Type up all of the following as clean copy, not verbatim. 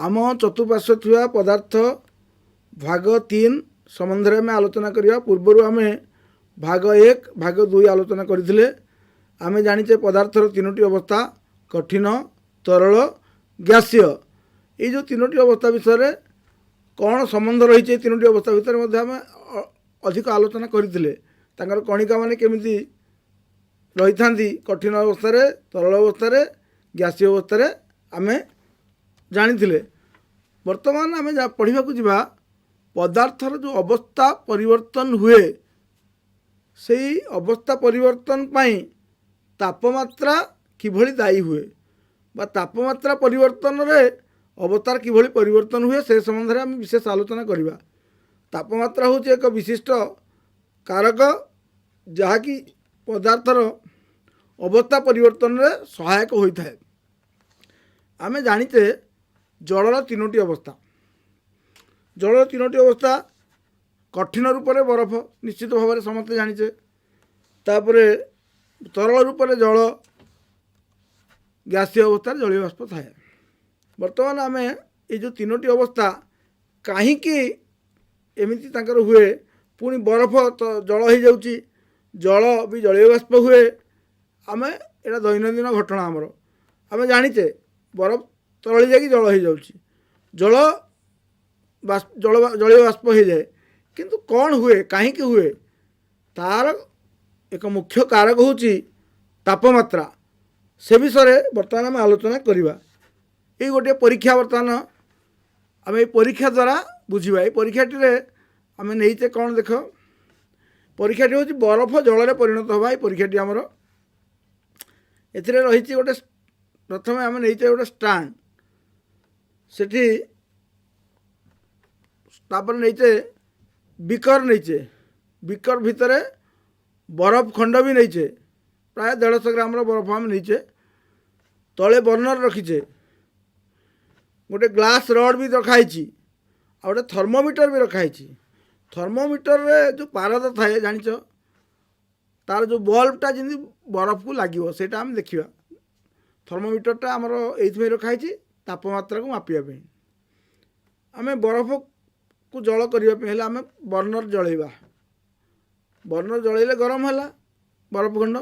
आम चतुर्पार्श्व थिबा पदार्थ भाग 3 संबंध में आम आलोचना करवा पूर्वर आम भाग 1 भाग 2 आलोचना करथिले। आमे जानिचे पदार्थर तीनोटी अवस्था कठिन तरल गैसीय ये जो तीनोटी अवस्था विषय कौन संबंध रही तीनोटी अवस्था भितर आम अधिक आलोचना करथिले। तांकर कणिका माने केमिति रही था कठिन अवस्था तरल अवस्था गैसीय अवस्था आमे जानी। वर्तमान आम पढ़ा जा पदार्थर जो अवस्था परिवर्तन हुए से अवस्था परिवर्तन पाई तापमात्रा किभली दायी हुए बा तापमात्रा परिवर्तन रे अवस्थार किभली परिवर्तन हुए से संबंध में आम विशेष आलोचना करवा। तापमात्रा हूँ एक विशिष्ट कारक जहाँकि पदार्थर अवस्था परिवर्तन रे सहायक होता है। आमे जानिचे जलर तीनोटी अवस्था जलर तीनोटी अवस्था कठिन रूप में बरफ निश्चित भाव में समस्ते जानिचे तापरे तरल रूप में जल गैसीय अवस्था जलीय बाष्प थाए। बर्तमान आम ये जो तीनोटी अवस्था कहीं एमती तांकर हुए पुणी बरफ तो जल हो जाउची जल भी जलीय बाष्प हुए आम एटा दैनंदिन घटना आमर आम जानिचे बरफ तरली जाकि जल हो जाउची जल जलीय बाष्प हो जाए किंतु कौन हुए कहीं हुए तार एक मुख्य कारक होची तापमात्रा से विषय बर्तमान आम आलोचना करवा। ये गोटे परीक्षा बर्तमान आम ये परीक्षा द्वारा बुझा ये परीक्षाटी आम नहींचे कौन देख परीक्षाटी हूँ बरफ जल परिणत हवा। ये परीक्षाटी आमर ए रही गोटे प्रथम आम नहींचे गोटे स्टांड सेठी तापर नहींचे बिकर नहींचे बिकर भितर बरफ खंड भी नहींचे प्राय 150 ग्राम बरफ आम नहींचे तले बर्नर रखीचे गोटे ग्लास रड भी रखाई आ गोटे थर्मोमीटर भी रखाई। थर्मोमीटर रे जो पारद थाए जानिच तार जो बल्बटा जमी बरफ को लगे से आम देखा थर्मोमीटरटा आमर ये रखाई तापमात्रा को मापिया आम बरफ को जल करने आम बर्नर जलैवा बर्नर जलैले गरम है बरफ खंड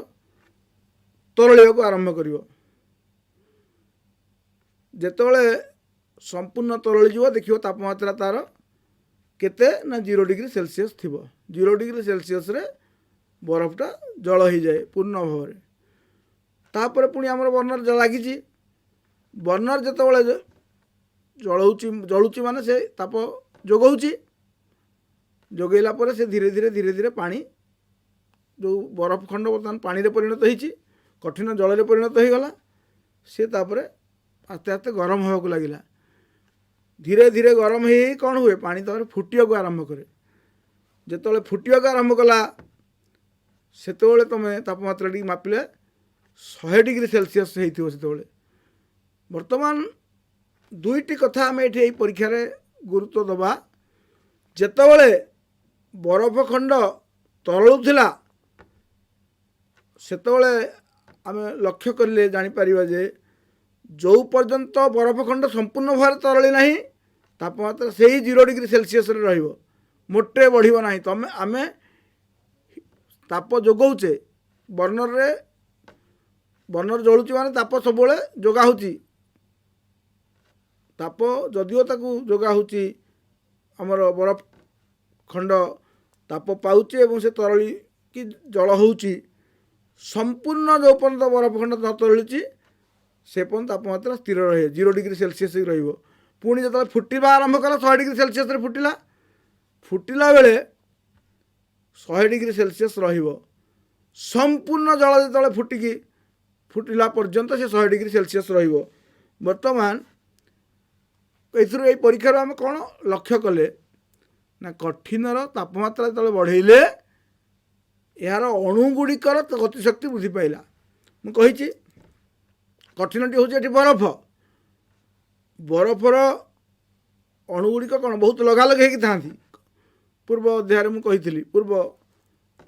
तरलिया को आरंभ कर जितेबाला संपूर्ण तरली जीव देख तापमात्रा तार केते ना 0 डिग्री सेल्सियस थी 0 डिग्री सेल्सियस रे बरफटा जल हो जाए पूर्ण भाव में। तापर पुणी आमर बर्नर लगी बर्नर जितेबाला जलुची माने से ताप जोगाऊँगी जोगैला पर से धीरे धीरे धीरे धीरे पानी जो बरफ खंड बर्तमान पानी रे परिणत होती कठिन जल में परिणत हो गला सी तापर आस्ते आस्ते गरम होगा को लगिला धीरे धीरे गरम हो कौन हुए पानी तापर फुटिया को आरंभ करे जिते फुटिया को आरंभ कला से तुम तापमात्रा टी मापिले 100 डिग्री सेल्सियस होते बर्तमान दुईटी कथा आम ये परीक्षा गुरुत्व दबा जितेबाला बरफ खंड तरलुला सेतेबाला आम लक्ष्य कले जापर जे जो पर्यंत बरफ खंड संपूर्ण भाव तरली ना तापमात्रा से ही 0 डिग्री सेल्सियस मोटे बढ़ ना तुम आम ताप जोगाऊचे बर्नर जलुची माने ताप सब जोगा होची ताप जदिओ ताकू जोगा होची आमर बरफ खंड ताप पाउचे एवं से तरली कि जल होची संपूर्ण जो पर्यंत बरफ खंड न तरली से पर्यंत तापमात्रा स्थिर रहे 0 डिग्री सेल्सियस पुणी जो फुटवा आरंभ कला 100 डिग्री सेल्सियस फुटिला फुटिला बेले 100 डिग्री सेल्सियस संपूर्ण जल जो फुटिकी फुटिला पर्यंत से 100 डिग्री सेल्सियस बर्तमान ये परीक्षार आम कौन लक्ष्य कले ना कठिनर तापमात्रा जो बढ़ेले यार अणुगुड़िकर गतिशक्ति वृद्धि पाइला मुझे कठिनटी हूँ बरफ बरफर अणुगुड़िक कौन बहुत लगालग था पूर्व अध्याय मुझे पूर्व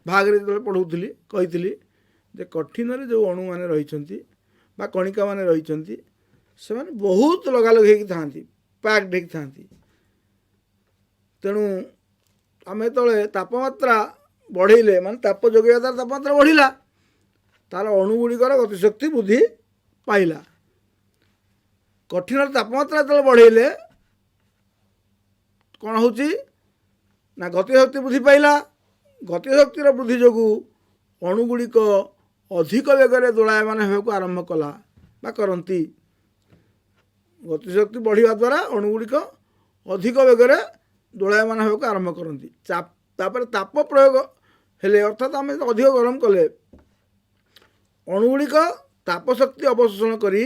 भाग जो पढ़ाऊली कही कठिन जो अणु मैंने रही कणिका मैंने रही से बहुत लगालग था ପ୍ୟାକ୍ଡ ହେଇକି ଥାନ୍ତି। ତେଣୁ ଆମେ ଯେତେବେଳେ ତାପମାତ୍ରା ବଢ଼େଇଲେ ମାନେ ତାପ ଯୋଗାଇବା ଦ୍ୱାରା ତାପମାତ୍ରା ବଢ଼ିଲା, ତାର ଅଣୁଗୁଡ଼ିକର ଗତିଶକ୍ତି ବୃଦ୍ଧି ପାଇଲା। କଠିନର ତାପମାତ୍ରା ଯେତେବେଳେ ବଢ଼େଇଲେ କ'ଣ ହେଉଛି ନା ଗତିଶକ୍ତି ବୃଦ୍ଧି ପାଇଲା। ଗତିଶକ୍ତିର ବୃଦ୍ଧି ଯୋଗୁଁ ଅଣୁଗୁଡ଼ିକ ଅଧିକ ବେଗରେ ଦୋଳାୟମାନ ହେବାକୁ ଆରମ୍ଭ କଲା ବା କରନ୍ତି। ଗତିଶକ୍ତି ବଢ଼ିବା ଦ୍ୱାରା ଅଣୁଗୁଡ଼ିକ ଅଧିକ ବେଗରେ ଦୋଳାୟମାନ ହେବାକୁ ଆରମ୍ଭ କରନ୍ତି। ତାପରେ ତାପ ପ୍ରୟୋଗ ହେଲେ ଅର୍ଥାତ୍ ଆମେ ଅଧିକ ଗରମ କଲେ ଅଣୁଗୁଡ଼ିକ ତାପ ଶକ୍ତି ଅବଶୋଷଣ କରି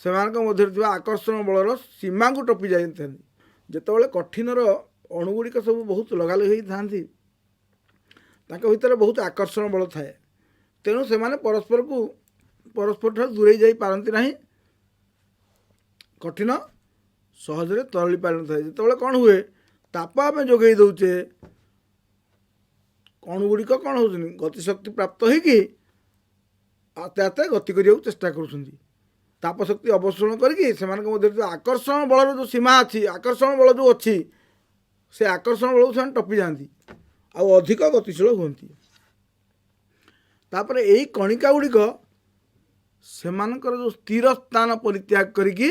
ସେମାନଙ୍କ ମଧ୍ୟରେ ଥିବା ଆକର୍ଷଣ ବଳର ସୀମାକୁ ଟପି ଯାଇଥାନ୍ତି। ଯେତେବେଳେ କଠିନର ଅଣୁଗୁଡ଼ିକ ସବୁ ବହୁତ ଲଗାଲଗି ହେଇଥାନ୍ତି, ତାଙ୍କ ଭିତରେ ବହୁତ ଆକର୍ଷଣ ବଳ ଥାଏ। ତେଣୁ ସେମାନେ ପରସ୍ପରଠାରୁ ଦୂରେଇ ଯାଇପାରନ୍ତି ନାହିଁ। କଠିନ ସହଜରେ ତରଳି ପାରିନଥାଏ। ଯେତେବେଳେ କ'ଣ ହୁଏ, ତାପ ଆମେ ଯୋଗାଇ ଦେଉଛେ, ଅଣୁଗୁଡ଼ିକ କ'ଣ ହେଉଛନ୍ତି ଗତିଶକ୍ତି ପ୍ରାପ୍ତ ହେଇକି ଆସ୍ତେ ଆସ୍ତେ ଗତି କରିବାକୁ ଚେଷ୍ଟା କରୁଛନ୍ତି। ତାପ ଶକ୍ତି ଅବଶୋଷଣ କରିକି ସେମାନଙ୍କ ମଧ୍ୟରେ ଯେଉଁ ଆକର୍ଷଣ ବଳର ଯେଉଁ ସୀମା ଅଛି, ଆକର୍ଷଣ ବଳ ଯେଉଁ ଅଛି, ସେ ଆକର୍ଷଣ ବଳକୁ ସେମାନେ ଟପି ଯାଆନ୍ତି ଆଉ ଅଧିକ ଗତିଶୀଳ ହୁଅନ୍ତି। ତାପରେ ଏଇ କଣିକା ଗୁଡ଼ିକ ସେମାନଙ୍କର ଯେଉଁ ସ୍ଥିର ସ୍ଥାନ ପରିତ୍ୟାଗ କରିକି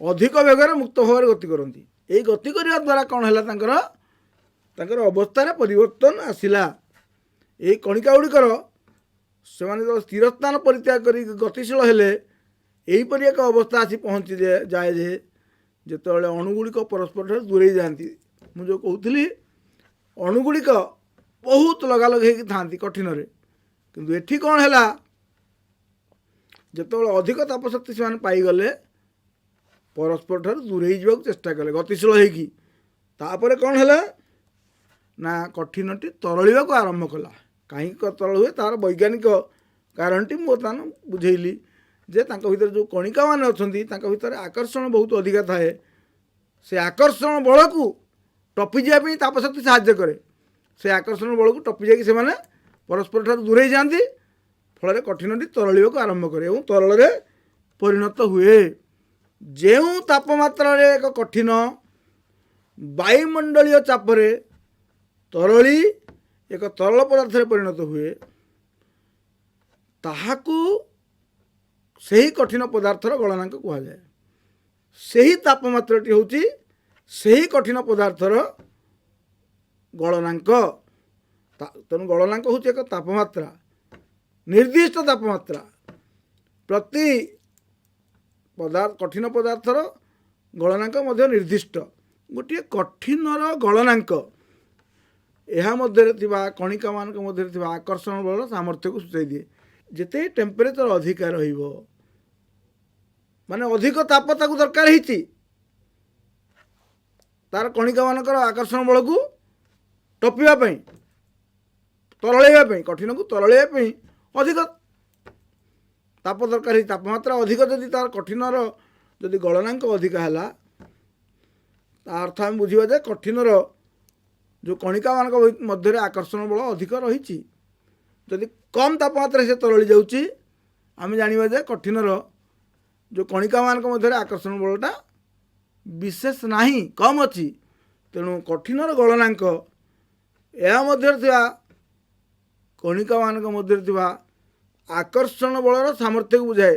ଅଧିକ ବେଗରେ ମୁକ୍ତ ଭାବରେ ଗତି କରନ୍ତି। ଏଇ ଗତି କରିବା ଦ୍ୱାରା କ'ଣ ହେଲା, ତାଙ୍କର ଅବସ୍ଥାରେ ପରିବର୍ତ୍ତନ ଆସିଲା। ଏଇ କଣିକା ଗୁଡ଼ିକର ସେମାନେ ଯେତେବେଳେ ସ୍ଥିର ସ୍ଥାନ ପରିତ୍ୟାଗ କରି ଗତିଶୀଳ ହେଲେ ଏହିପରି ଏକ ଅବସ୍ଥା ଆସି ପହଞ୍ଚି ଯାଏ ଯେ ଯେତେବେଳେ ଅଣୁଗୁଡ଼ିକ ପରସ୍ପରଠାରୁ ଦୂରେଇ ଯାଆନ୍ତି। ମୁଁ ଯେଉଁ କହୁଥିଲି ଅଣୁଗୁଡ଼ିକ ବହୁତ ଲଗାଲଗି ହେଇକି ଥାନ୍ତି କଠିନରେ, କିନ୍ତୁ ଏଠି କ'ଣ ହେଲା, ଯେତେବେଳେ ଅଧିକ ତାପଶକ୍ତି ସେମାନେ ପାଇଗଲେ ପରସ୍ପରଠାରୁ ଦୂରେଇ ଯିବାକୁ ଚେଷ୍ଟା କଲେ ଗତିଶୀଳ ହେଇକି। ତାପରେ କ'ଣ ହେଲା ନା କଠିନଟି ତରଳିବାକୁ ଆରମ୍ଭ କଲା। କାହିଁକି ତରଳ ହୁଏ ତା'ର ବୈଜ୍ଞାନିକ କାରଣଟି ମୁଁ ବର୍ତ୍ତମାନ ବୁଝେଇଲି ଯେ ତାଙ୍କ ଭିତରେ ଯେଉଁ କଣିକାମାନେ ଅଛନ୍ତି ତାଙ୍କ ଭିତରେ ଆକର୍ଷଣ ବହୁତ ଅଧିକା ଥାଏ। ସେ ଆକର୍ଷଣ ବଳକୁ ଟପି ଯିବା ପାଇଁ ତାପଶକ୍ତି ସାହାଯ୍ୟ କରେ। ସେ ଆକର୍ଷଣ ବଳକୁ ଟପି ଯାଇକି ସେମାନେ ପରସ୍ପରଠାରୁ ଦୂରେଇ ଯାଆନ୍ତି। ଫଳରେ କଠିନଟି ତରଳିବାକୁ ଆରମ୍ଭ କରେ ଏବଂ ତରଳରେ ପରିଣତ ହୁଏ। ଯେଉଁ ତାପମାତ୍ରାରେ ଏକ କଠିନ ବାୟୁମଣ୍ଡଳୀୟ ଚାପରେ ତରଳି ଏକ ତରଳ ପଦାର୍ଥରେ ପରିଣତ ହୁଏ, ତାହାକୁ ସେହି କଠିନ ପଦାର୍ଥର ଗଳନାଙ୍କ କୁହାଯାଏ। ସେହି ତାପମାତ୍ରାଟି ହେଉଛି ସେହି କଠିନ ପଦାର୍ଥର ଗଳନାଙ୍କ। ତେଣୁ ଗଳନାଙ୍କ ହେଉଛି ଏକ ତାପମାତ୍ରା, ନିର୍ଦ୍ଦିଷ୍ଟ ତାପମାତ୍ରା। ପ୍ରତି କଠିନ ପଦାର୍ଥର ଗଳନାଙ୍କ ମଧ୍ୟ ନିର୍ଦ୍ଦିଷ୍ଟ। ଗୋଟିଏ କଠିନର ଗଳନାଙ୍କ ଏହା ମଧ୍ୟରେ ଥିବା କଣିକାମାନଙ୍କ ମଧ୍ୟରେ ଥିବା ଆକର୍ଷଣ ବଳର ସାମର୍ଥ୍ୟକୁ ସୂଚାଇ ଦିଏ। ଯେତେ ଟେମ୍ପରେଚର ଅଧିକା ରହିବ, ମାନେ ଅଧିକ ତାପ ତାକୁ ଦରକାର ହେଇଛି ତାର କଣିକାମାନଙ୍କର ଆକର୍ଷଣ ବଳକୁ ଟପିବା ପାଇଁ, ତରଳେଇବା ପାଇଁ, କଠିନକୁ ତରଳେଇବା ପାଇଁ ଅଧିକ ତାପ ଦରକାର ହେଇଛି। ତାପମାତ୍ରା ଅଧିକ ଯଦି ତାର କଠିନର ଯଦି ଗଳନାଙ୍କ ଅଧିକା ହେଲା, ତା ଅର୍ଥ ଆମେ ବୁଝିବା ଯେ କଠିନର ଯେଉଁ କଣିକାମାନଙ୍କ ମଧ୍ୟରେ ଆକର୍ଷଣ ବଳ ଅଧିକ ରହିଛି। ଯଦି କମ୍ ତାପମାତ୍ରାରେ ସେ ତରଳି ଯାଉଛି, ଆମେ ଜାଣିବା ଯେ କଠିନର ଯେଉଁ କଣିକାମାନଙ୍କ ମଧ୍ୟରେ ଆକର୍ଷଣ ବଳଟା ବିଶେଷ ନାହିଁ, କମ୍ ଅଛି। ତେଣୁ କଠିନର ଗଳନାଙ୍କ ଏହା ମଧ୍ୟରେ ଥିବା କଣିକାମାନଙ୍କ ମଧ୍ୟରେ ଥିବା ଆକର୍ଷଣ ବଳର ସାମର୍ଥ୍ୟକୁ ବୁଝାଏ।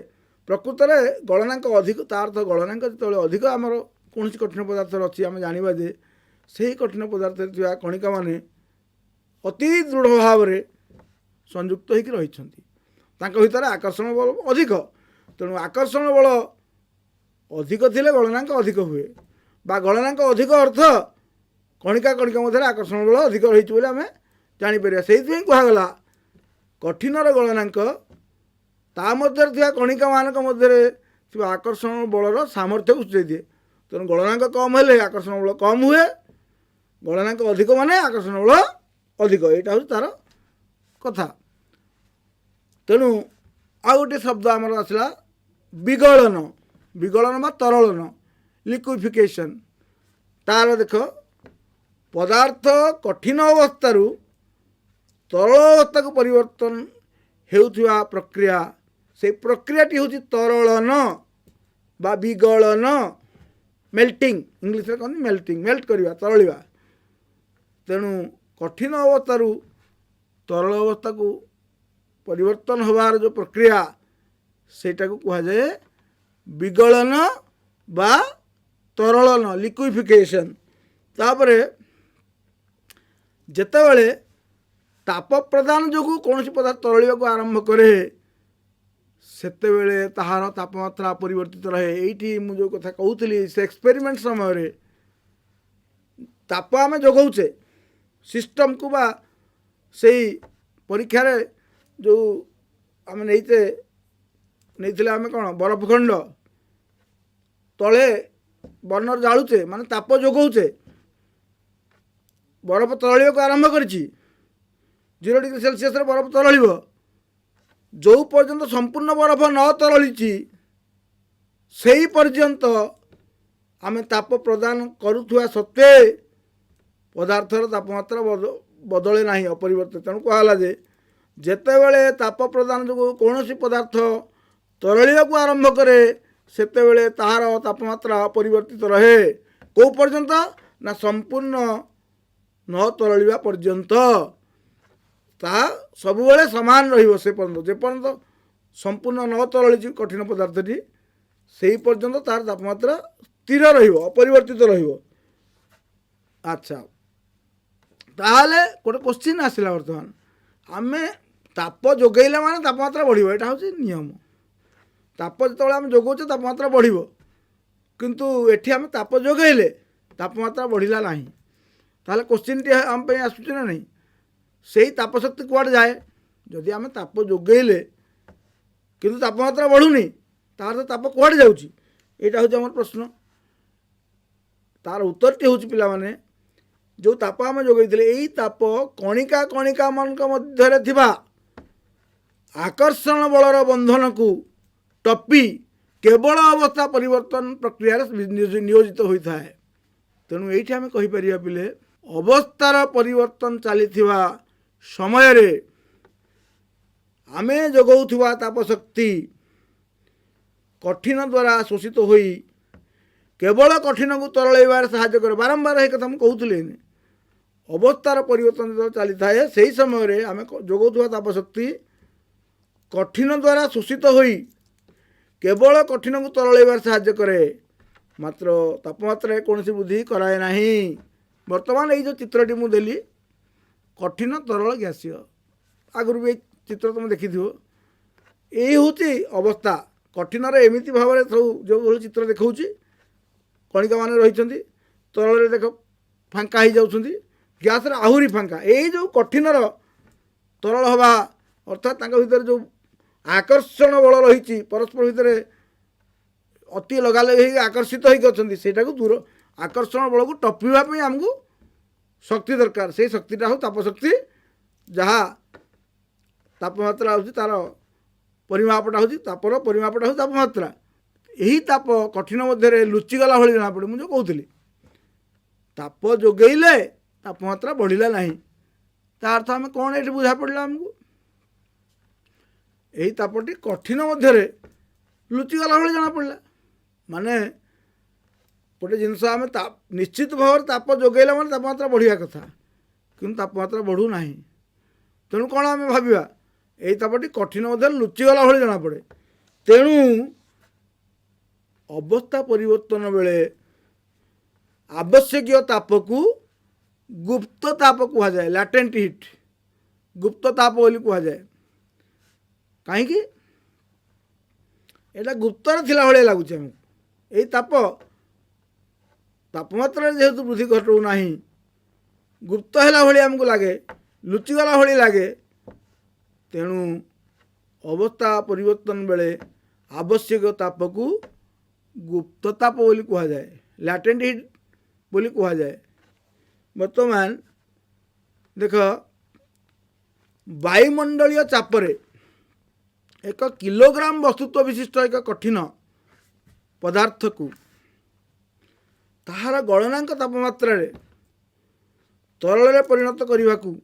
ପ୍ରକୃତରେ ଗଳନାଙ୍କ ଅଧିକ, ତା ଅର୍ଥ ଗଳନାଙ୍କ ଯେତେବେଳେ ଅଧିକ ଆମର କୌଣସି କଠିନ ପଦାର୍ଥର ଅଛି, ଆମେ ଜାଣିବା ଯେ ସେହି କଠିନ ପଦାର୍ଥରେ ଥିବା କଣିକାମାନେ ଅତି ଦୃଢ଼ ଭାବରେ ସଂଯୁକ୍ତ ହୋଇକି ରହିଛନ୍ତି। ତାଙ୍କ ଭିତରେ ଆକର୍ଷଣ ବଳ ଅଧିକ। ତେଣୁ ଆକର୍ଷଣ ବଳ ଅଧିକ ଥିଲେ ଗଳନାଙ୍କ ଅଧିକ ହୁଏ, ବା ଗଳନାଙ୍କ ଅଧିକ ଅର୍ଥ କଣିକା ମଧ୍ୟରେ ଆକର୍ଷଣ ବଳ ଅଧିକ ରହିଛି ବୋଲି ଆମେ ଜାଣିପାରିବା। ସେଇଥିପାଇଁ କୁହାଗଲା କଠିନର ଗଳନାଙ୍କ ତା ମଧ୍ୟରେ ଥିବା କଣିକାମାନଙ୍କ ମଧ୍ୟରେ ଥିବା ଆକର୍ଷଣ ବଳର ସାମର୍ଥ୍ୟକୁ ସୂଚାଇ ଦିଏ। ତେଣୁ ଗଳନାଙ୍କ କମ୍ ହେଲେ ଆକର୍ଷଣ ବଳ କମ୍ ହୁଏ, ଗଳନାଙ୍କ ଅଧିକ ମାନେ ଆକର୍ଷଣ ବଳ ଅଧିକ। ଏଇଟା ହେଉଛି ତା'ର କଥା। ତେଣୁ ଆଉ ଗୋଟିଏ ଶବ୍ଦ ଆମର ଆସିଲା ବିଗଳନ। ବିଗଳନ ବା ତରଳନ, ଲିକ୍ୱିଫିକେସନ୍। ତା'ର ଦେଖ, ପଦାର୍ଥ କଠିନ ଅବସ୍ଥାରୁ ତରଳ ଅବସ୍ଥାକୁ ପରିବର୍ତ୍ତନ ହେଉଥିବା ପ୍ରକ୍ରିୟା, ସେଇ ପ୍ରକ୍ରିୟାଟି ହେଉଛି ତରଳନ ବା ବିଗଳନ। मेल्टिंग इंग्लीश कहते मेल्टिंग मेल्ट करवा तरलिवा तेणु कठिन अवस्था तरल अवस्था को परिवर्तन होवार जो प्रक्रिया सेटा को कहा जाए विगलन बा तरलन लिक्विफिकेशन। तापर जेतेबेले ताप प्रदान जो कौन पदार्थ तरलिया को आरंभ करे सेतेबेले ताहार तापमात्रा परिवर्तित रहे। यही मुझे कथा कहूली से एक्सपेरिमेंट समय ताप आम जगाऊे सिस्टम को बा से परीक्षा जो आम नहीं आम कौन बरफ खंड तले बर्नर जालुचे माने ताप जगाऊे बरफ तरलिया को आरंभ कर 0 डिग्री सेल्सियस बरफ तरल जो पर्यंत संपूर्ण बरफ न तरली से पर्यंत आम ताप प्रदान करुवा सत्वे पदार्थर तापमात्रा बदले ना अपरिवर्तित। तेणु कहला जे जेतेबेले ताप प्रदान जो कौन पदार्थ तरलिया को आरंभ करे सेतेबेले ताहार तापमात्रा परिवर्तित रहे कौ पर्यंत ना संपूर्ण न तरलिया पर्यंत ता सबुबले सामान रहिबो से पर्यंत जे पर्यंत संपूर्ण न तरली कठिन पदार्थटी से पर्यंत तार तापमात्रा स्थिर रहिबो अपरिवर्तित रहिबो। अच्छा ताहले गोटे क्वेश्चन आसला वर्तमान आमे ताप जोगैला माने तापमात्रा बढ़िबो एटा होची नियम। ताप जेतेबेले आमे जोगौचे तापमात्रा बढ़िबो किंतु एठी आमे ताप जोगैले तापमात्रा बढ़िला नाही ताहले क्वेश्चन टी आम पे आसुची ना नहीं से ही तापशक्ति कुआड़े जाए जदि आम ताप जोगैले किंतु तापमात्रा बढ़ुनी तार तो ताप कुआड़े जाउची एटा होची हमर प्रश्न। तार उत्तरटी होची पिला माने जो ताप आम जोगैथिले एई ताप कणिका कणिका मानक मध्यरे थिबा आकर्षण बलर बंधन को टपी केवल अवस्था परिवर्तन प्रक्रिया नियोजित होता है। तेणु ये आम कहीपर पिले अवस्थार परिवर्तन चली समय रे आमे जगाउथुवा तापशक्ति कठिन द्वारा शोषित होई केवल कठिन को तरलैबार साहाय्य करे। बारंबार एक कथा कहूली अवस्थार परिवर्तन जो चली थाए से समय रे आमे जगाउथुवा तापशक्ति कठिन द्वारा शोषित होई केवल कठिन को तरलैबार साहाय्य करे मात्र तापमात्रा कौन वृद्धि कराए नाही। वर्तमान ये जो चित्रटी मुझे देली कठिन तरल गैसीय आगुरी भी चित्र तुम देखी यही हूँ अवस्था कठिन एमती भाव में सब जो चित्र देखा कणिका मान रही तरल देख फांका हो जाती गैस आहरी फांका यही जो कठिन तरल हवा अर्थात भीतर जो आकर्षण बल रही परस्पर भितर अति लगालग आकर्षित होता दूर आकर्षण बल को टपीवाई आमको शक्ति दरकार से शक्तिटा हो तापशक्ति जहाँ तापमात्रा हो तार परिमापटा हो तापर परिमापटा हो तापमात्रा यही ताप कठिन मध्य लुचिगला भाई जना पड़े मुझे कहूली ताप जोगैले तापमात्रा बढ़ला ना ता अर्थ आम कौन ये बुझा पड़ा आमको यही तापटी कठिन मध्य लुचिगला भाई जना पड़ा माने गोटे जिनस आम निश्चित भाव ताप जोगैला माने तापमात्रा बढ़िया कथा कि तापमात्रा बढ़ू ना तेणु कौन आम भाविया यही तापटी कठिन मध्य लुचिगला भाई जना पड़े। तेणु अवस्था परिवर्तन बेले आवश्यक ताप को गुप्त ताप कह जाए लैटेंट हिट गुप्त ताप बोली कह जाए कहीं एटा गुप्तर थिला भाई लगुच यही ताप तापमात्रा जेहेतु वृद्धि घटू ना गुप्त है भाई आमको लगे लुचिगला भाई लगे तेणु अवस्था परिवर्तन बेले आवश्यक ताप को गुप्त ताप बोली कह जाए लैटेंट हिट बोली कह जाए। बर्तमान देख वायुमंडलीय चापरे 1 किलोग्राम वस्तुत्व विशिष्ट एक कठिन पदार्थ को ताहार गणनांक तापमात्रा तरल परिणत करने को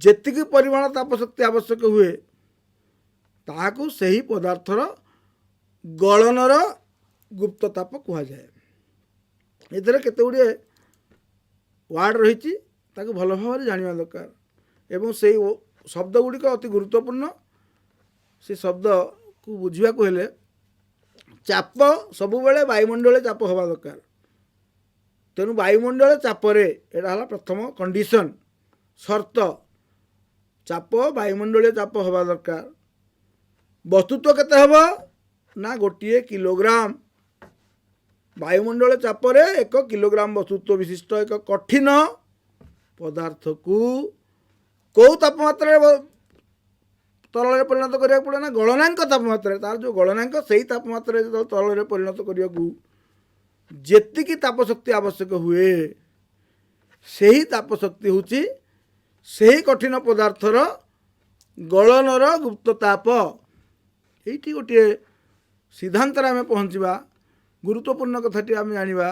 जेतिकी परिमाण तापशक्ति आवश्यक हुए ताहाकू सही पदार्थर गलनर गुप्त ताप कह जाए। ଏଥିରେ କେତେ ଗୁଡ଼ିଏ ୱାର୍ଡ଼ ରହିଛି, ତାକୁ ଭଲ ଭାବରେ ଜାଣିବା ଦରକାର ଏବଂ ସେଇ ଶବ୍ଦ ଗୁଡ଼ିକ ଅତି ଗୁରୁତ୍ୱପୂର୍ଣ୍ଣ। ସେ ଶବ୍ଦକୁ ବୁଝିବାକୁ ହେଲେ ଚାପ ସବୁବେଳେ ବାୟୁମଣ୍ଡଳରେ ଚାପ ହେବା ଦରକାର। ତେଣୁ ବାୟୁମଣ୍ଡଳ ଚାପରେ ଏଇଟା ହେଲା ପ୍ରଥମ କଣ୍ଡିସନ୍, ସର୍ତ୍ତ। ଚାପ ବାୟୁମଣ୍ଡଳୀୟ ଚାପ ହେବା ଦରକାର। ବସ୍ତୁତ୍ୱ କେତେ ହେବ ନା 1 କିଲୋଗ୍ରାମ। ବାୟୁମଣ୍ଡଳ ଚାପରେ 1 କିଲୋଗ୍ରାମ ବସ୍ତୁତ୍ୱ ବିଶିଷ୍ଟ ଏକ କଠିନ ପଦାର୍ଥକୁ କେଉଁ ତାପମାତ୍ରାରେ ତରଳରେ ପରିଣତ କରିବାକୁ ପଡ଼େ ନା ଗଳନାଙ୍କ ତାପମାତ୍ରାରେ। ତାର ଯେଉଁ ଗଳନାଙ୍କ ସେଇ ତାପମାତ୍ରାରେ ଯେତେବେଳେ ତରଳରେ ପରିଣତ କରିବାକୁ ଯେତିକି ତାପଶକ୍ତି ଆବଶ୍ୟକ ହୁଏ, ସେହି ତାପଶକ୍ତି ହେଉଛି ସେହି କଠିନ ପଦାର୍ଥର ଗଳନର ଗୁପ୍ତ ତାପ। ଏଇଠି ଗୋଟିଏ ସିଦ୍ଧାନ୍ତରେ ଆମେ ପହଞ୍ଚିବା। ଗୁରୁତ୍ୱପୂର୍ଣ୍ଣ କଥାଟି ଆମେ ଜାଣିବା,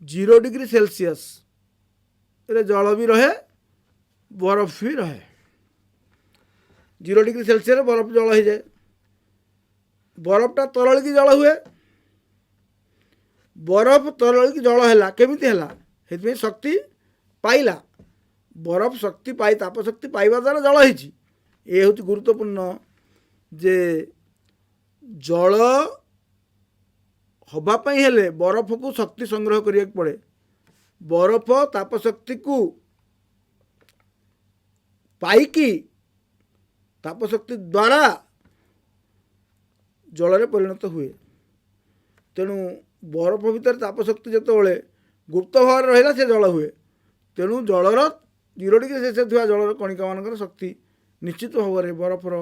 0 ଡିଗ୍ରୀ ସେଲସିୟସରେ ଜଳ ବି ରହେ, ବରଫ ବି ରହେ। 0 ଡିଗ୍ରୀ ସେଲସିୟସରେ ବରଫ ଜଳ ହେଇଯାଏ। ବରଫଟା ତରଳିକି ଜଳ ହୁଏ। ବରଫ ତରଳିକି ଜଳ ହେଲା, କେମିତି ହେଲା? ସେଥିପାଇଁ ଶକ୍ତି ପାଇଲା। ବରଫ ଶକ୍ତି ପାଇ ତାପଶକ୍ତି ପାଇବା ଦ୍ୱାରା ଜଳ ହେଇଛି। ଏ ହେଉଛି ଗୁରୁତ୍ୱପୂର୍ଣ୍ଣ ଯେ ଜଳ ହେବା ପାଇଁ ହେଲେ ବରଫକୁ ଶକ୍ତି ସଂଗ୍ରହ କରିବାକୁ ପଡ଼େ। ବରଫ ତାପଶକ୍ତିକୁ ପାଇକି ତାପଶକ୍ତି ଦ୍ୱାରା ଜଳରେ ପରିଣତ ହୁଏ। ତେଣୁ ବରଫ ଭିତରେ ତାପଶକ୍ତି ଯେତେବେଳେ ଗୁପ୍ତ ଭାବରେ ରହିଲା ସେ ଜଳ ହୁଏ। ତେଣୁ ଜଳର 0 ଡିଗ୍ରୀ ସେଲସିୟସ୍ ଥିବା ଜଳର କଣିକାମାନଙ୍କର ଶକ୍ତି ନିଶ୍ଚିତ ଭାବରେ ବରଫର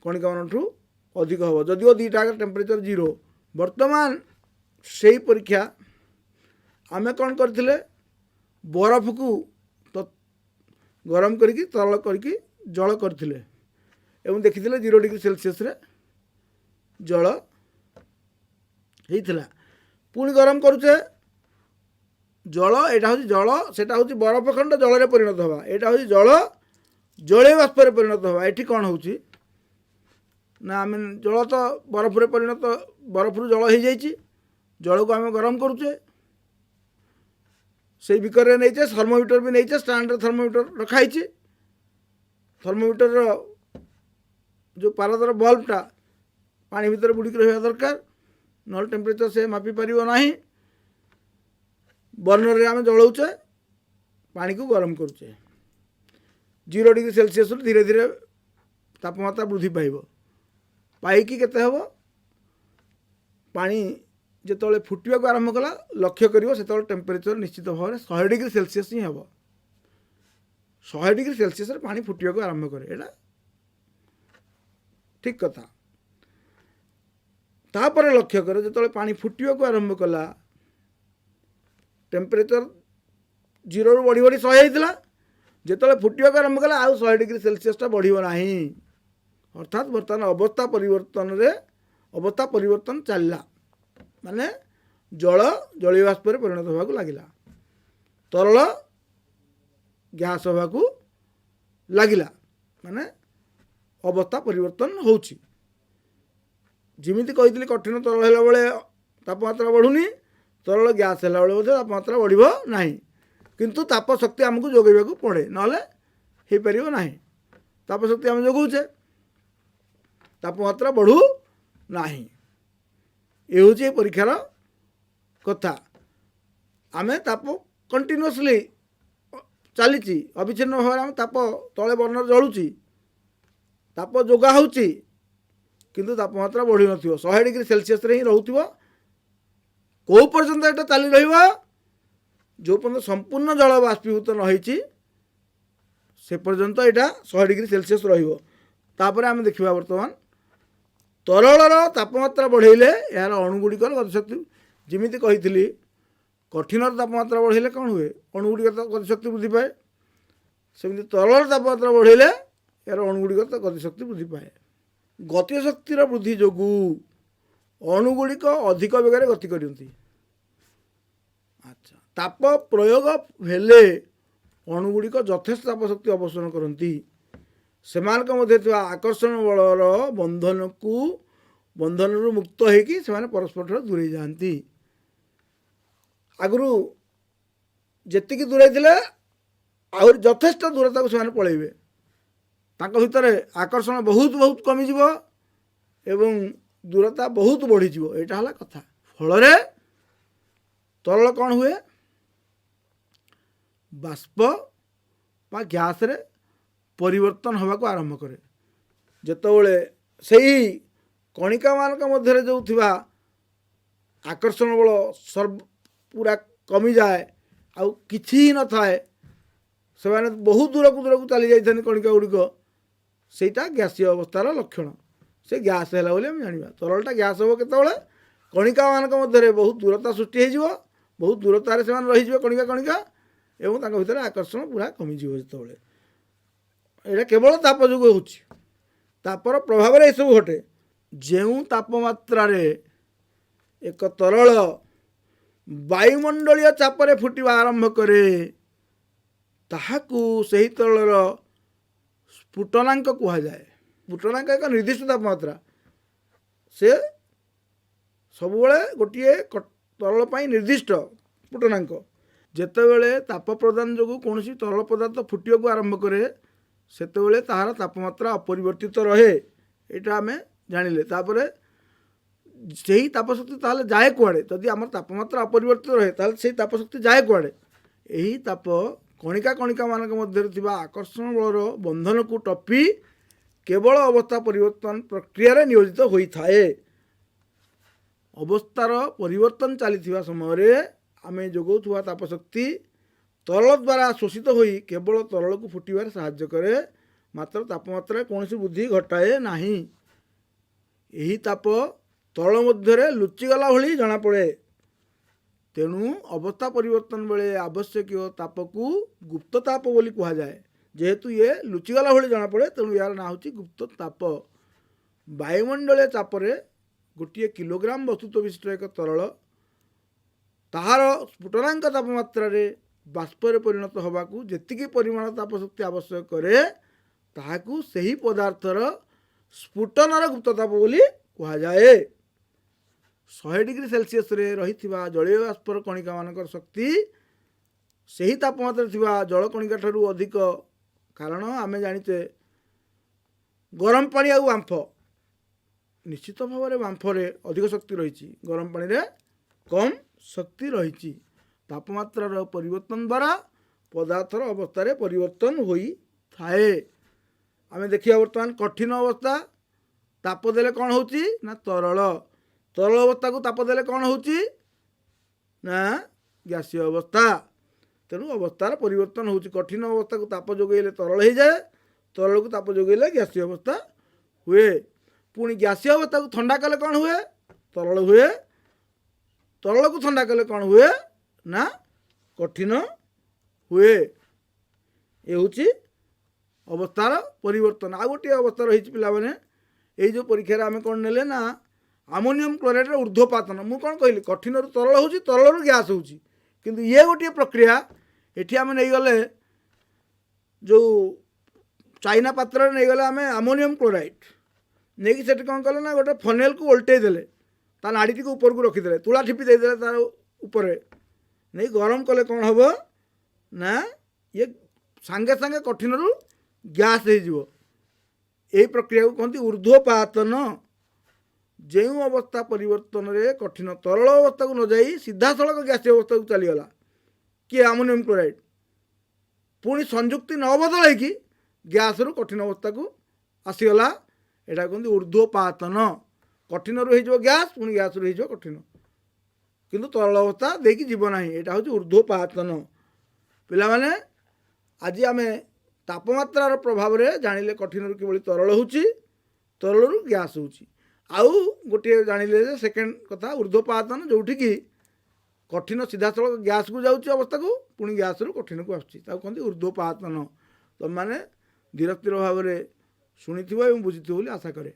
କଣିକାମାନଙ୍କଠୁ ଅଧିକ ହେବ, ଯଦିଓ ଦୁଇଟାକ ଟେମ୍ପରେଚର 0। ବର୍ତ୍ତମାନ ସେଇ ପରୀକ୍ଷା ଆମେ କ'ଣ କରିଥିଲେ, ବରଫକୁ ଗରମ କରିକି ତରଳ କରିକି ଜଳ କରିଥିଲେ ଏବଂ ଦେଖିଥିଲେ 0 ଡିଗ୍ରୀ ସେଲସିୟସ୍ରେ ଜଳ ହେଇଥିଲା। ପୁଣି ଗରମ କରୁଛେ ଜଳ, ଏଇଟା ହେଉଛି ଜଳ, ସେଇଟା ହେଉଛି ବରଫ ଖଣ୍ଡ ଜଳରେ ପରିଣତ ହେବା। ଏଇଟା ହେଉଛି ଜଳ ଜଳୀୟ ବାଷ୍ପରେ ପରିଣତ ହେବା। ଏଠି କ'ଣ ହେଉଛି ନା ଆମେ ଜଳ ତ ବରଫରେ ପରିଣତ, ବରଫରୁ ଜଳ ହେଇଯାଇଛି, ଜଳକୁ ଆମେ ଗରମ କରୁଛେ। ସେଇ ବିକରରେ ନେଇଛେ, ଥର୍ମୋମିଟର ବି ନେଇଛେ, ଷ୍ଟାଣ୍ଡରେ ଥର୍ମୋମିଟର ରଖା ହେଇଛି। ଥର୍ମୋମିଟରର ଯେଉଁ ପାରଦର ବଲ୍ବଟା ପାଣି ଭିତରେ ବୁଡ଼ିକି ରହିବା ଦରକାର, ନହେଲେ ଟେମ୍ପରେଚର ସେ ମାପିପାରିବ ନାହିଁ। ବର୍ଣ୍ଣରରେ ଆମେ ଜଳଉଛେ, ପାଣିକୁ ଗରମ କରୁଛେ। 0 ଡିଗ୍ରୀ ସେଲସିୟସ୍ରୁ ଧୀରେ ଧୀରେ ତାପମାତ୍ରା ବୃଦ୍ଧି ପାଇବ। ପାଇକି କେତେ ହେବ? ପାଣି ଯେତେବେଳେ ଫୁଟିବାକୁ ଆରମ୍ଭ କଲା, ଲକ୍ଷ୍ୟ କରିବ ସେତେବେଳେ ଟେମ୍ପରେଚର ନିଶ୍ଚିତ ଭାବରେ 100 ଡିଗ୍ରୀ ସେଲସିୟସ୍ ହିଁ ହେବ। 100 ଡିଗ୍ରୀ ସେଲସିୟସ୍ରେ ପାଣି ଫୁଟିବାକୁ ଆରମ୍ଭ କରେ, ଏଇଟା ଠିକ୍ କଥା। ତାପରେ ଲକ୍ଷ୍ୟ କର ଯେତେବେଳେ ପାଣି ଫୁଟିବାକୁ ଆରମ୍ଭ କଲା, ଟେମ୍ପରେଚର 0ରୁ ବଢ଼ି ବଢ଼ି 100 ହେଇଥିଲା। ଯେତେବେଳେ ଫୁଟିବାକୁ ଆରମ୍ଭ କଲା ଆଉ 100 ଡିଗ୍ରୀ ସେଲସିୟସ୍ଟା ବଢ଼ିବ ନାହିଁ। ଅର୍ଥାତ୍ ବର୍ତ୍ତମାନ ଅବସ୍ଥା ପରିବର୍ତ୍ତନ ଚାଲିଲା, ମାନେ ଜଳ ଜଳୀୟ ବାଷ୍ପରେ ପରିଣତ ହେବାକୁ ଲାଗିଲା, ତରଳ ଗ୍ୟାସ୍ ହେବାକୁ ଲାଗିଲା, ମାନେ ଅବସ୍ଥା ପରିବର୍ତ୍ତନ ହେଉଛି। ଯେମିତି କହିଥିଲି କଠିନ ତରଳ ହେଲା ବେଳେ ତାପମାତ୍ରା ବଢ଼ୁନି, ତରଳ ଗ୍ୟାସ୍ ହେଲା ବେଳେ ମଧ୍ୟ ତାପମାତ୍ରା ବଢ଼ିବ ନାହିଁ। କିନ୍ତୁ ତାପ ଶକ୍ତି ଆମକୁ ଯୋଗାଇବାକୁ ପଡ଼େ, ନହେଲେ ହେଇପାରିବ ନାହିଁ। ତାପ ଶକ୍ତି ଆମେ ଯୋଗାଉଛେ, ତାପମାତ୍ରା ବଢ଼ୁ ନାହିଁ। ଏ ହେଉଛି ଏ ପରୀକ୍ଷାର କଥା। ଆମେ ତାପ କଣ୍ଟିନ୍ୟୁଅସଲି ଚାଲିଛି, ଅବିଚ୍ଛିନ୍ନ ଭାବରେ ଆମେ ତାପ ତଳେ ବର୍ଣ୍ଣର ଜଳୁଛି, ତାପ ଯୋଗା ହେଉଛି, କିନ୍ତୁ ତାପମାତ୍ରା ବଢ଼ି ନଥିବ, 100 ଡିଗ୍ରୀ ସେଲସିୟସ୍ରେ ହିଁ ରହୁଥିବ। କେଉଁ ପର୍ଯ୍ୟନ୍ତ ଏଇଟା ଚାଲି ରହିବ? ଯେଉଁ ପର୍ଯ୍ୟନ୍ତ ସମ୍ପୂର୍ଣ୍ଣ ଜଳ ବାଷ୍ପୀଭୂତ ନ ହେଇଛି ସେ ପର୍ଯ୍ୟନ୍ତ ଏଇଟା 100 ଡିଗ୍ରୀ ସେଲସିୟସ୍ ରହିବ। ତାପରେ ଆମେ ଦେଖିବା ବର୍ତ୍ତମାନ ତରଳର ତାପମାତ୍ରା ବଢ଼େଇଲେ ଏହାର ଅଣୁଗୁଡ଼ିକର ଗତିଶକ୍ତି, ଯେମିତି କହିଥିଲି କଠିନର ତାପମାତ୍ରା ବଢ଼େଇଲେ କ'ଣ ହୁଏ? ଅଣୁଗୁଡ଼ିକର ଗତିଶକ୍ତି ବୃଦ୍ଧି ପାଏ। ସେମିତି ତରଳର ତାପମାତ୍ରା ବଢ଼େଇଲେ ଏହାର ଅଣୁଗୁଡ଼ିକର ଗତିଶକ୍ତି ବୃଦ୍ଧି ପାଏ। ଗତିଶକ୍ତିର ବୃଦ୍ଧି ଯୋଗୁଁ ଅଣୁଗୁଡ଼ିକ ଅଧିକ ବେଗରେ ଗତି କରନ୍ତି। ଆଚ୍ଛା, ତାପ ପ୍ରୟୋଗ ହେଲେ ଅଣୁଗୁଡ଼ିକ ଯଥେଷ୍ଟ ତାପଶକ୍ତି ଅବଶୋଷଣ କରନ୍ତି। ସେମାନଙ୍କ ମଧ୍ୟରେ ଥିବା ଆକର୍ଷଣ ବଳର ବନ୍ଧନରୁ ମୁକ୍ତ ହେଇକି ସେମାନେ ପରସ୍ପରଠାରୁ ଦୂରେଇ ଯାଆନ୍ତି। ଆଗରୁ ଯେତିକି ଦୂରେଇ ଥିଲେ ଆହୁରି ଯଥେଷ୍ଟ ଦୂରତାକୁ ସେମାନେ ପଳେଇବେ। ତାଙ୍କ ଭିତରେ ଆକର୍ଷଣ ବହୁତ ବହୁତ କମିଯିବ ଏବଂ ଦୂରତା ବହୁତ ବଢ଼ିଯିବ। ଏଇଟା ହେଲା କଥା। ଫଳରେ ତରଳ କ'ଣ ହୁଏ? ବାଷ୍ପ ବା ଗ୍ୟାସରେ ପରିବର୍ତ୍ତନ ହେବାକୁ ଆରମ୍ଭ କରେ। ଯେତେବେଳେ ସେହି କଣିକାମାନଙ୍କ ମଧ୍ୟରେ ଯେଉଁ ଥିବା ଆକର୍ଷଣ ବଳ ପୁରା କମିଯାଏ, ଆଉ କିଛି ହିଁ ନଥାଏ, ସେମାନେ ବହୁତ ଦୂରକୁ ଦୂରକୁ ଚାଲି ଯାଇଥାନ୍ତି କଣିକା ଗୁଡ଼ିକ, ସେଇଟା ଗ୍ୟାସୀୟ ଅବସ୍ଥାର ଲକ୍ଷଣ। ସେ ଗ୍ୟାସ୍ ହେଲା ବୋଲି ଆମେ ଜାଣିବା। ତରଳଟା ଗ୍ୟାସ୍ ହେବ କେତେବେଳେ? କଣିକାମାନଙ୍କ ମଧ୍ୟରେ ବହୁତ ଦୂରତା ସୃଷ୍ଟି ହୋଇଯିବ, ବହୁତ ଦୂରତାରେ ସେମାନେ ରହିଯିବେ କଣିକା କଣିକା, ଏବଂ ତାଙ୍କ ଭିତରେ ଆକର୍ଷଣ ପୁରା କମିଯିବ। ଯେତେବେଳେ ଏଇଟା କେବଳ ତାପ ଯୋଗୁଁ ହେଉଛି, ତାପର ପ୍ରଭାବରେ ଏସବୁ ଘଟେ। ଯେଉଁ ତାପମାତ୍ରାରେ ଏକ ତରଳ ବାୟୁମଣ୍ଡଳୀୟ ଚାପରେ ଫୁଟିବା ଆରମ୍ଭ କରେ, ତାହାକୁ ସେହି ତରଳର ସ୍ଫୁଟନାଙ୍କ କୁହାଯାଏ। ସ୍ଫୁଟନାଙ୍କ ଏକ ନିର୍ଦ୍ଦିଷ୍ଟ ତାପମାତ୍ରା। ସେ ସବୁବେଳେ ଗୋଟିଏ ତରଳ ପାଇଁ ନିର୍ଦ୍ଦିଷ୍ଟ ସ୍ଫୁଟନାଙ୍କ। ଯେତେବେଳେ ତାପ ପ୍ରଦାନ ଯୋଗୁଁ କୌଣସି ତରଳ ପଦାର୍ଥ ଫୁଟିବାକୁ ଆରମ୍ଭ କରେ, ସେତେବେଳେ ତାହାର ତାପମାତ୍ରା ଅପରିବର୍ତ୍ତିତ ରହେ। ଏଇଟା ଆମେ ଜାଣିଲେ। ତାପରେ ସେହି ତାପଶକ୍ତି ତାହେଲେ ଯାଏ କୁଆଡ଼େ? ଯଦି ଆମର ତାପମାତ୍ରା ଅପରିବର୍ତ୍ତିତ ରହେ, ତାହେଲେ ସେହି ତାପଶକ୍ତି ଯାଏ କୁଆଡ଼େ? ଏହି ତାପ କଣିକା କଣିକାମାନଙ୍କ ମଧ୍ୟରେ ଥିବା ଆକର୍ଷଣ ବଳର ବନ୍ଧନକୁ ଟପି କେବଳ ଅବସ୍ଥା ପରିବର୍ତ୍ତନ ପ୍ରକ୍ରିୟାରେ ନିୟୋଜିତ ହୋଇଥାଏ। ଅବସ୍ଥାର ପରିବର୍ତ୍ତନ ଚାଲିଥିବା ସମୟରେ ଆମେ ଯୋଗାଉଥିବା ତାପଶକ୍ତି ତରଳ ଦ୍ୱାରା ଶୋଷିତ ହୋଇ କେବଳ ତରଳକୁ ଫୁଟିବାରେ ସାହାଯ୍ୟ କରେ, ମାତ୍ର ତାପମାତ୍ରାରେ କୌଣସି ବୃଦ୍ଧି ଘଟାଏ ନାହିଁ। ଏହି ତାପ ତରଳ ମଧ୍ୟରେ ଲୁଚିଗଲା ଭଳି ଜଣାପଡ଼େ। ତେଣୁ ଅବସ୍ଥା ପରିବର୍ତ୍ତନ ବେଳେ ଆବଶ୍ୟକୀୟ ତାପକୁ ଗୁପ୍ତ ତାପ ବୋଲି କୁହାଯାଏ। ଯେହେତୁ ଇଏ ଲୁଚିଗଲା ଭଳି ଜଣାପଡ଼େ, ତେଣୁ ଏହାର ନାଁ ହେଉଛି ଗୁପ୍ତ ତାପ। ବାୟୁମଣ୍ଡଳୀୟ ଚାପରେ ଗୋଟିଏ କିଲୋଗ୍ରାମ ବସ୍ତୁତ୍ୱ ବିଶିଷ୍ଟ ଏକ ତରଳ ତାହାର ସ୍ଫୁଟନାଙ୍କ ତାପମାତ୍ରାରେ ବାଷ୍ପରେ ପରିଣତ ହେବାକୁ ଯେତିକି ପରିମାଣ ତାପଶକ୍ତି ଆବଶ୍ୟକ କରେ, ତାହାକୁ ସେହି ପଦାର୍ଥର ସ୍ଫୁଟନର ଗୁପ୍ତତାପ ବୋଲି କୁହାଯାଏ। 100 ଡିଗ୍ରୀ ସେଲସିୟସରେ ରହିଥିବା ଜଳୀୟ ବାଷ୍ପର କଣିକାମାନଙ୍କର ଶକ୍ତି ସେହି ତାପମାତ୍ରାରେ ଥିବା ଜଳ କଣିକା ଠାରୁ ଅଧିକ। କାରଣ ଆମେ ଜାଣିଛେ ଗରମ ପାଣି ଆଉ ବାମ୍ଫ, ନିଶ୍ଚିତ ଭାବରେ ବାମ୍ଫରେ ଅଧିକ ଶକ୍ତି ରହିଛି, ଗରମ ପାଣିରେ କମ୍ ଶକ୍ତି ରହିଛି। ତାପମାତ୍ରାର ପରିବର୍ତ୍ତନ ଦ୍ୱାରା ପଦାର୍ଥର ଅବସ୍ଥାରେ ପରିବର୍ତ୍ତନ ହୋଇଥାଏ। ଆମେ ଦେଖିବା ବର୍ତ୍ତମାନ କଠିନ ଅବସ୍ଥା ତାପ ଦେଲେ କ'ଣ ହେଉଛି? ନା ତରଳ। ତରଳ ଅବସ୍ଥାକୁ ତାପ ଦେଲେ କ'ଣ ହେଉଛି? ନା ଗ୍ୟାସୀୟ ଅବସ୍ଥା। ତେଣୁ ଅବସ୍ଥାର ପରିବର୍ତ୍ତନ ହେଉଛି। କଠିନ ଅବସ୍ଥାକୁ ତାପ ଯୋଗାଇଲେ ତରଳ ହୋଇଯାଏ, ତରଳକୁ ତାପ ଯୋଗାଇଲେ ଗ୍ୟାସୀୟ ଅବସ୍ଥା ହୁଏ। ପୁଣି ଗ୍ୟାସୀୟ ଅବସ୍ଥାକୁ ଥଣ୍ଡା କଲେ କ'ଣ ହୁଏ? ତରଳ ହୁଏ। ତରଳକୁ ଥଣ୍ଡା କଲେ କ'ଣ ହୁଏ? ନା କଠିନ ହୁଏ। ଏ ହେଉଛି ଅବସ୍ଥାର ପରିବର୍ତ୍ତନ। ଆଉ ଗୋଟିଏ ଅବସ୍ଥା ରହିଛି ପିଲାମାନେ, ଏଇ ଯେଉଁ ପରୀକ୍ଷାରେ ଆମେ କ'ଣ ନେଲେ ନା ଆମୋନିୟମ କ୍ଲୋରାଇଡ଼ର ଊର୍ଦ୍ଧ୍ୱପାତନ। ମୁଁ କ'ଣ କହିଲି? କଠିନରୁ ତରଳ ହେଉଛି, ତରଳରୁ ଗ୍ୟାସ୍ ହେଉଛି। କିନ୍ତୁ ଇଏ ଗୋଟିଏ ପ୍ରକ୍ରିୟା। ଏଠି ଆମେ ନେଇଗଲେ ଯେଉଁ ଚାଇନା ପାତ୍ରରେ ନେଇଗଲେ ଆମେ ଆମୋନିୟମ କ୍ଲୋରାଇଡ଼ ନେଇକି ସେଠି କ'ଣ କଲେ ନା ଗୋଟେ ଫନେଲକୁ ଓଲଟେଇ ଦେଲେ, ତା ନାଡ଼ିଟିକୁ ଉପରକୁ ରଖିଦେଲେ, ତୁଳା ଠିପି ଦେଇଦେଲେ ତାର ଉପରେ ନେଇ ଗରମ କଲେ କ'ଣ ହେବ? ନା ଇଏ ସାଙ୍ଗେ ସାଙ୍ଗେ କଠିନରୁ ଗ୍ୟାସ୍ ହେଇଯିବ। ଏହି ପ୍ରକ୍ରିୟାକୁ କହନ୍ତି ଊର୍ଦ୍ଧ୍ୱପାତନ। ଯେଉଁ ଅବସ୍ଥା ପରିବର୍ତ୍ତନରେ କଠିନ ତରଳ ଅବସ୍ଥାକୁ ନ ଯାଇ ସିଧାସଳଖ ଗ୍ୟାସୀୟ ଅବସ୍ଥାକୁ ଚାଲିଗଲା, କିଏ? Ammonium chloride. ପୁଣି ସଂଯୁକ୍ତି ନ ବଦଳାଇକି ଗ୍ୟାସରୁ କଠିନ ଅବସ୍ଥାକୁ ଆସିଗଲା, ଏଇଟା କୁହନ୍ତି ଊର୍ଦ୍ଧ୍ୱପାତନ। କଠିନରୁ ହେଇଯିବ ଗ୍ୟାସ୍, ପୁଣି ଗ୍ୟାସରୁ ହେଇଯିବ କଠିନ, କିନ୍ତୁ ତରଳ ଅବସ୍ଥା ଦେଇକି ଯିବ ନାହିଁ। ଏଇଟା ହେଉଛି ଊର୍ଦ୍ଧ୍ୱପାତନ। ପିଲାମାନେ, ଆଜି ଆମେ ତାପମାତ୍ରାର ପ୍ରଭାବରେ ଜାଣିଲେ କଠିନରୁ କିଭଳି ତରଳ ହେଉଛି, ତରଳରୁ ଗ୍ୟାସ୍ ହେଉଛି। ଆଉ ଗୋଟିଏ ଜାଣିଲେ ଯେ ସେକେଣ୍ଡ କଥା ଊର୍ଦ୍ଧ୍ୱପାତନ, ଯେଉଁଠିକି କଠିନ ସିଧାସଳଖ ଗ୍ୟାସ୍କୁ ଯାଉଛି ଅବସ୍ଥାକୁ, ପୁଣି ଗ୍ୟାସ୍ରୁ କଠିନକୁ ଆସୁଛି, ତାକୁ କହନ୍ତି ଊର୍ଦ୍ଧ୍ୱପାତନ। ତୁମମାନେ ଧୀର ସ୍ଥିର ଭାବରେ ଶୁଣିଥିବ ଏବଂ ବୁଝିଥିବ ବୋଲି ଆଶା କରେ।